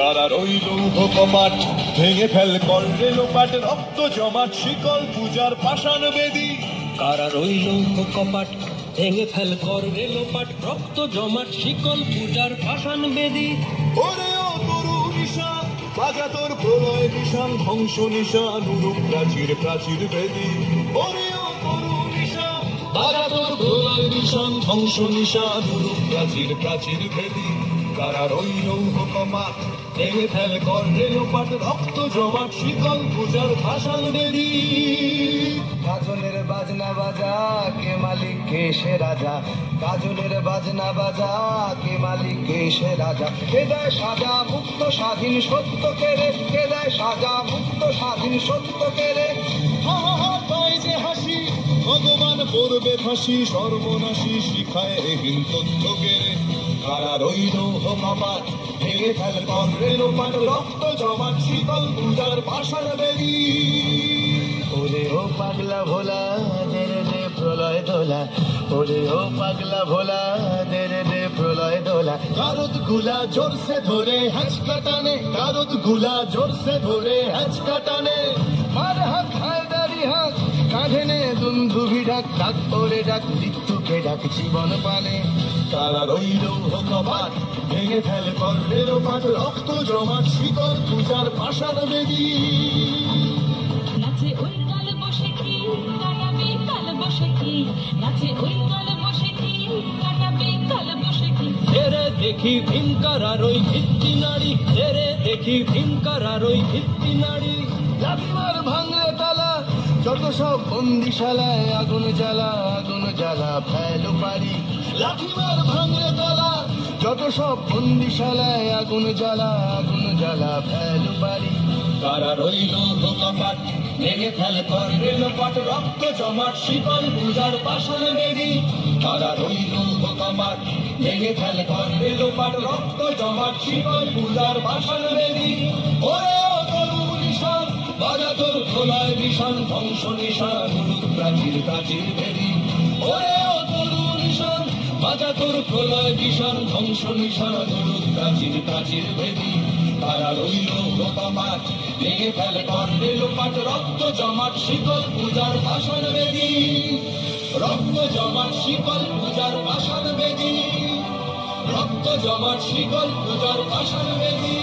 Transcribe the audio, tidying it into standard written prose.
কারা রইল কপাট ভেঙে ফেল কর রেলোপাট রক্ত জমাট শিকল পূজার পাষাণ বেদী কারা রইল কপাট ভেঙে ফেল কর রেলোপাট রক্ত জমাট শিকল পূজার পাষাণ বেদী ওরে ও তরু নিশা বাজা তোর প্রলয় নিশান ধ্বংস নিশান উরুপ প্রাচীর প্রাচীর বেদী ওরে ও তরু নিশা বাজা তোর প্রলয় নিশান ধ্বংস নিশান উরুপ প্রাচীর প্রাচীর বেদী কারা রইল কপাট ভেঙে ফেল কর রেলোপাট রক্ত জমাট শিকল পূজার পাষাণ বেদী কাজলের বাজনা বাজা কে মালিক কে সে রাজা কাজলের বাজনা বাজা কে মালিক কে সে রাজা কে দেয় সাজা মুক্ত স্বাধীন সত্য কেড়ে কে দেয় সাজা মুক্ত স্বাধীন সত্য কেড়ে পায় যে হাসি ভগবান পড়বে ফাঁসি সর্বনাশী শিখায় এহীন তথ্য গেড়ে কারা রইল কপাট ভেঙে ফেল কর রেলোপাট রক্ত জমাট শিকল পূজার পাষাণ বেদী ওরে ও পাগলা ভোলা দে রে প্রলয় দোলা ওরে ও পাগলা ভোলা দে রে প্রলয় দোলা কারদ গুলা জোরসে ধরে হ্যাঁচকা টানে কারদ গুলা জোরসে ধরে হ্যাঁচকা টানে মার হাত হায়দারি হাত কাঁধে নে দুন্দুভি ডাক ডাক ওরে ডাক মৃত্যুকে ডাক জীবন পানে কারা রইল কপাট ভেঙে ফেল কর রেলোপাট রক্ত জমাট শিকল পূজার পাষাণ বেদী নাচে ওই কাল বসে কি কাটাবে কাল বসে কি নাচে ওই কাল বসে কি কাটাবে কাল বসে কি তেরে দেখি ভীমকার আর ওই ভিত্তি নারী তেরে দেখি ভীমকার আর ওই ভিত্তি নারী লাঠিমার ভাঙলে তালা যত সব বন্দিশালায় আগুন জ্বালা ফেলো পারি লাঠিমার ভাঙলে তালা যত সব বন্দিশালায় আগুন জ্বালা ফেলো পারি কারা রইল কপাট ভেঙে ফেল কর রেলোপাট রক্ত জমাট শিকল পূজার পাষাণ বেদী কারা রইল কপাট ভেঙে ফেল কর রেলোপাট রক্ত জমাট শিকল পূজার পাষাণ বেদী ওরে ও তরু নিশান বাজা তোর প্রলয় নিশান ধ্বংস নিশান উরুপ প্রাচীর প্রাচীর বেদী ওরে ও তরু নিশান বাজা তোর প্রলয় নিশান ধ্বংস নিশান উরুপ প্রাচীর প্রাচীর বেদী কারা রইল কপাট ভেঙে ফেল কর রেলোপাট রক্ত জমাট শিকল পূজার পাষাণ বেদী রক্ত জমাট শিকল পূজার পাষাণ বেদী রক্ত জমাট শিকল পূজার পাষাণ বেদী